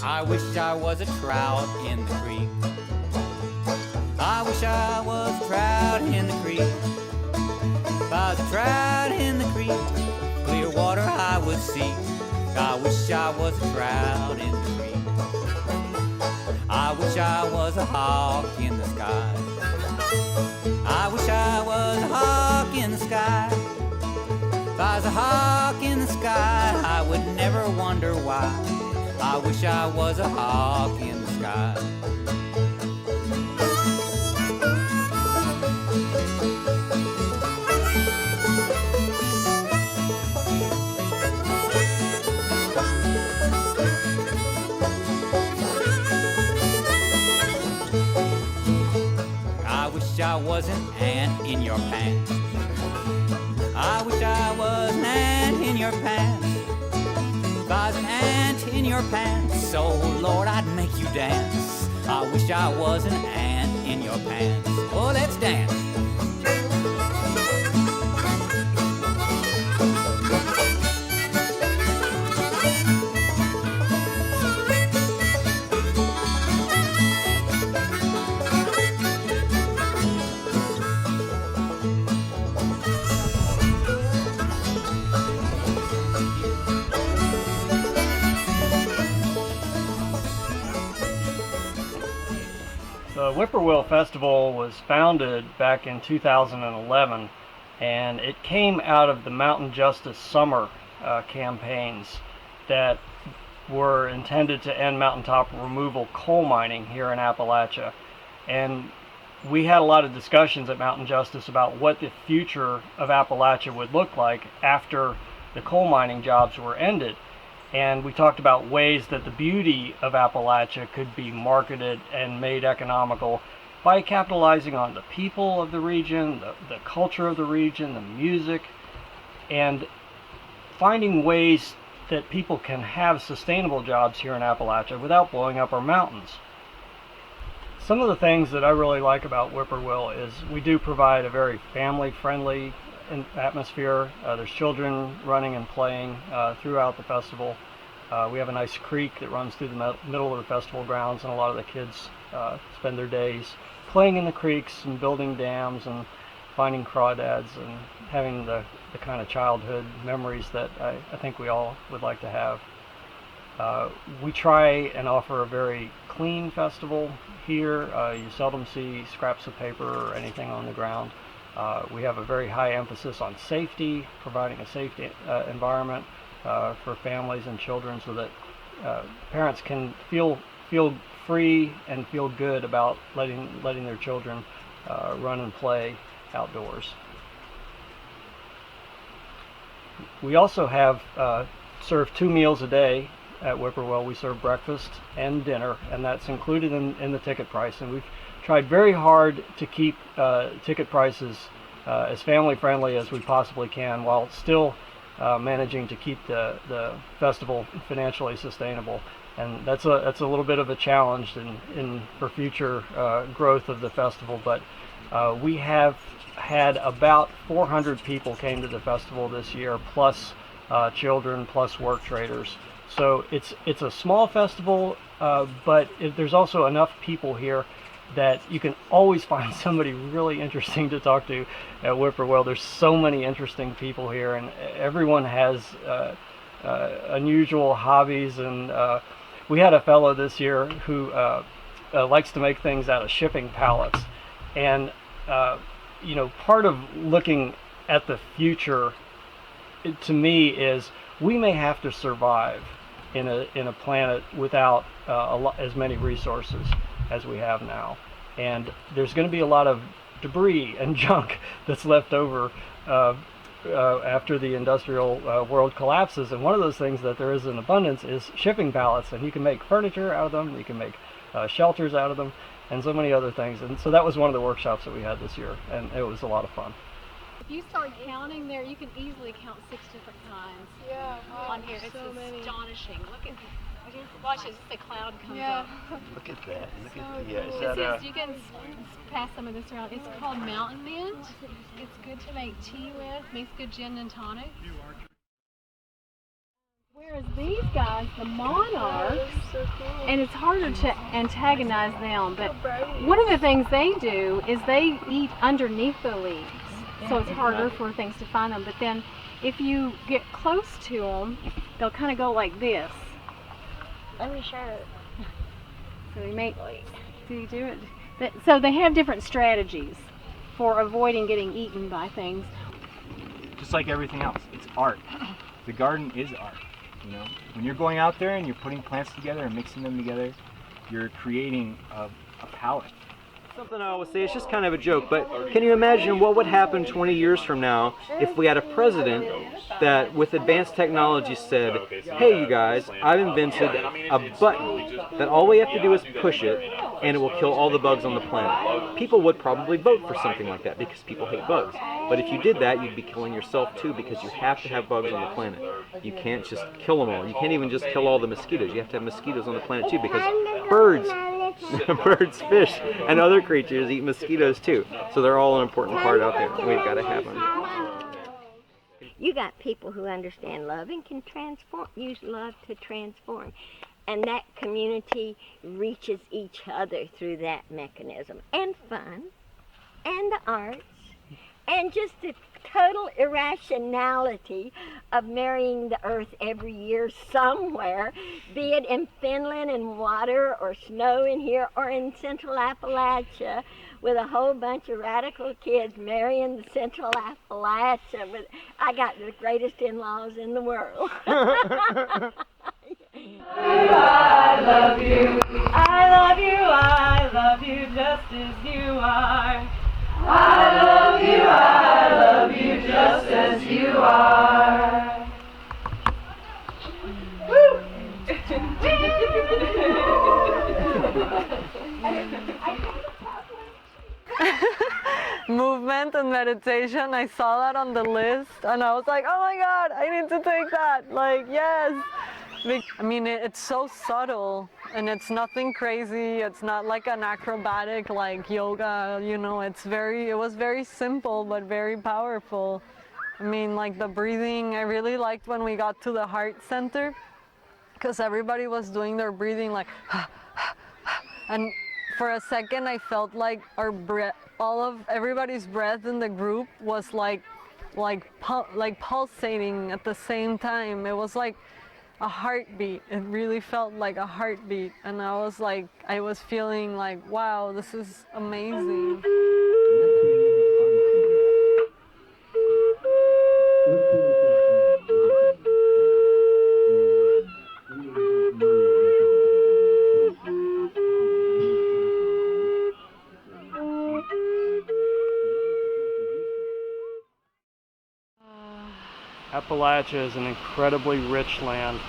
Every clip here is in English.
I wish I was a trout in the creek. I wish I was a trout in the creek. If I was a trout in the creek, clear water I would seek. I wish I was a trout in the creek. I wish I was a hawk in the sky. I wish I was a hawk in the sky. If I was a hawk in the sky, I would never wonder why. I wish I was a hawk in the sky. I wish I was an ant in your pants. I wish I was an ant in your pants. If I was an ant in your pants, oh Lord, I'd make you dance. I wish I was an ant in your pants. Oh, let's dance. The Whipoorwill Festival was founded back in 2011, and it came out of the Mountain Justice Summer campaigns that were intended to end mountaintop removal coal mining here in Appalachia. And we had a lot of discussions at Mountain Justice about what the future of Appalachia would look like after the coal mining jobs were ended. And we talked about ways that the beauty of Appalachia could be marketed and made economical by capitalizing on the people of the region, the culture of the region, the music, and finding ways that people can have sustainable jobs here in Appalachia without blowing up our mountains. Some of the things that I really like about Whipoorwill is we do provide a very family-friendly atmosphere. There's children running and playing throughout the festival. We have a nice creek that runs through the middle of the festival grounds, and a lot of the kids spend their days playing in the creeks and building dams and finding crawdads and having the kind of childhood memories that I think we all would like to have. We try and offer a very clean festival here. You seldom see scraps of paper or anything on the ground. We have a very high emphasis on safety, providing a safe environment for families and children so that parents can feel free and feel good about letting their children run and play outdoors. We also have serve 2 meals a day at Whipoorwill. We serve breakfast and dinner, and that's included in the ticket price. And we've tried very hard to keep ticket prices as family friendly as we possibly can, while still managing to keep the festival financially sustainable. And that's a little bit of a challenge for future growth of the festival. But we have had about 400 people came to the festival this year, plus children, plus work traders. So it's a small festival, but there's also enough people here that you can always find somebody really interesting to talk to at Whipoorwill. There's so many interesting people here, and everyone has unusual hobbies. And we had a fellow this year who likes to make things out of shipping pallets. And part of looking at the future, to me, is we may have to survive in a planet without as many resources as we have now, and there's going to be a lot of debris and junk that's left over after the industrial world collapses. And one of those things that there is in abundance is shipping pallets, and you can make furniture out of them, you can make shelters out of them, and so many other things. And so that was one of the workshops that we had this year, and it was a lot of fun. If you start counting there, you can easily count 6 different kinds. Yeah, wow, on here. It's so many. Astonishing. Look at watch as the cloud comes up. Look at that. Look at So yeah. Is cool. that You can pass some of this around. It's called mountain mint. It's good to make tea with. Makes good gin and tonic. Whereas these guys, the monarchs, and it's harder to antagonize them, but one of the things they do is they eat underneath the leaves, so it's harder for things to find them. But then if you get close to them, they'll kind of go like this. Let me show it. So they make, do you do it? So they have different strategies for avoiding getting eaten by things. Just like everything else, it's art. The garden is art. You know, when you're going out there and you're putting plants together and mixing them together, you're creating a palette. Something I always say, it's just kind of a joke, but can you imagine what would happen 20 years from now if we had a president that with advanced technology said, hey you guys, I've invented a button that all we have to do is push it and it will kill all the bugs on the planet. People would probably vote for something like that because people hate bugs. But if you did that, you'd be killing yourself too, because you have to have bugs on the planet. You can't just kill them all. You can't even just kill all the mosquitoes. You have to have mosquitoes on the planet too, because birds, fish, and other creatures eat mosquitoes too. So they're all an important part out there. We've got to have them. You got people who understand love and can transform, use love to transform. And that community reaches each other through that mechanism. And fun, and the arts, and just the total irrationality of marrying the earth every year somewhere, be it in Finland in water or snow in here, or in central Appalachia with a whole bunch of radical kids marrying the central Appalachia. I got the greatest in-laws in the world. I love you, I love you, I love you just as you are. I love you just as you are. Movement and meditation, I saw that on the list and I was like, oh my god, I need to take that, like, yes. I mean, it's so subtle and it's nothing crazy. It's not like an acrobatic like yoga, you know, it was very simple but very powerful. I mean, like the breathing, I really liked when we got to the heart center because everybody was doing their breathing like and for a second I felt like our breath, everybody's breath in the group was like pulsating at the same time. It was like a heartbeat. It really felt like a heartbeat, and I was feeling like, wow, this is amazing. Appalachia is an incredibly rich land,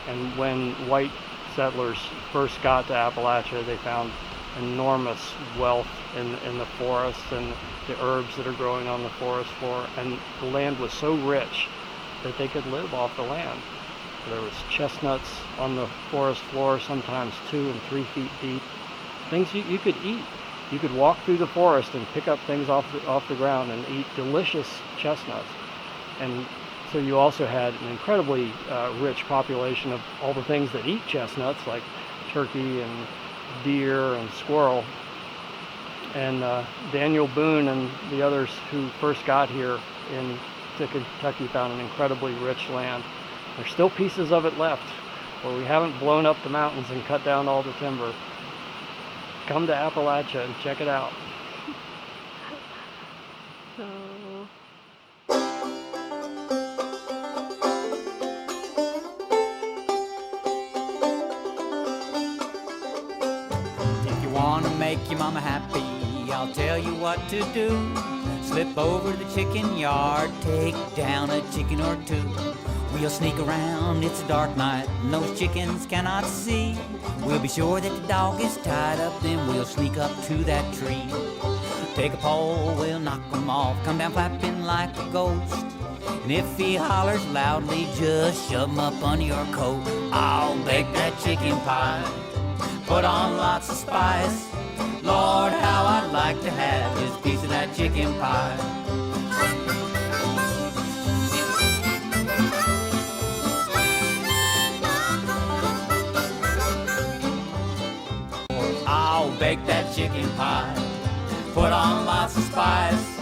and when white settlers first got to Appalachia, they found enormous wealth in the forests and the herbs that are growing on the forest floor, and the land was so rich that they could live off the land. There was chestnuts on the forest floor, sometimes 2 and 3 feet deep, things you could eat. You could walk through the forest and pick up things off the ground and eat delicious chestnuts. And so you also had an incredibly rich population of all the things that eat chestnuts, like turkey and deer and squirrel. And Daniel Boone and the others who first got here to Kentucky found an incredibly rich land. There's still pieces of it left where we haven't blown up the mountains and cut down all the timber. Come to Appalachia and check it out. Make your mama happy, I'll tell you what to do. Slip over to the chicken yard, take down a chicken or 2. We'll sneak around, it's a dark night, and those chickens cannot see. We'll be sure that the dog is tied up, then we'll sneak up to that tree. Take a pole, we'll knock him off, come down flapping like a ghost. And if he hollers loudly, just shove him up under your coat. I'll bake that chicken pie, put on lots of spice. Lord, how I'd like to have this piece of that chicken pie. bake that chicken pie. Put on lots of spice.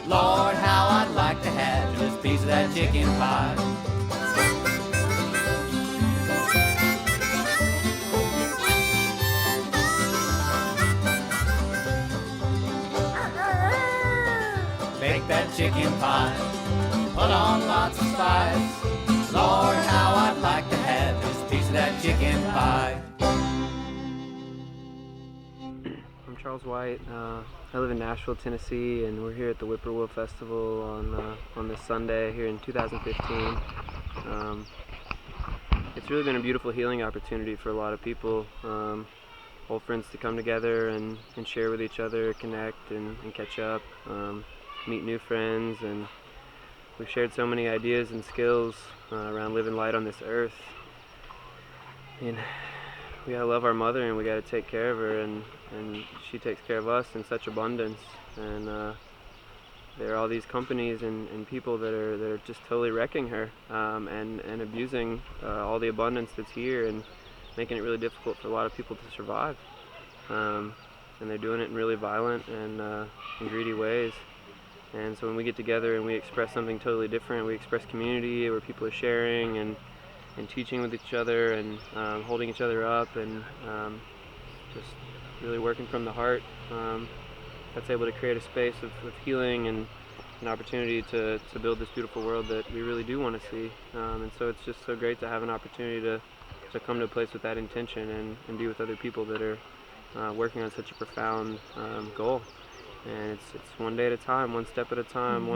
Lord, how I'd like to have just a piece of that chicken pie. Bake that chicken pie. Put on lots of spice. Lord, how I'd like to have just a piece of that chicken pie. I'm Charles White. I live in Nashville, Tennessee, and we're here at the Whipoorwill Festival on this Sunday here in 2015. It's really been a beautiful healing opportunity for a lot of people, old friends to come together and share with each other, connect and catch up, meet new friends, and we've shared so many ideas and skills around living light on this earth. And we gotta love our mother, and we gotta take care of her, and she takes care of us in such abundance. And there are all these companies and people that are just totally wrecking her and abusing all the abundance that's here and making it really difficult for a lot of people to survive. And they're doing it in really violent and greedy ways. And so when we get together and we express something totally different, we express community where people are sharing and teaching with each other and holding each other up and just really working from the heart, that's able to create a space of healing and an opportunity to build this beautiful world that we really do want to see. And so it's just so great to have an opportunity to come to a place with that intention and be with other people that are working on such a profound goal. And it's one day at a time, one step at a time,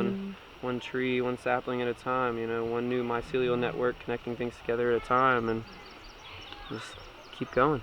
one tree, one sapling at a time, one new mycelial network connecting things together at a time, and just keep going.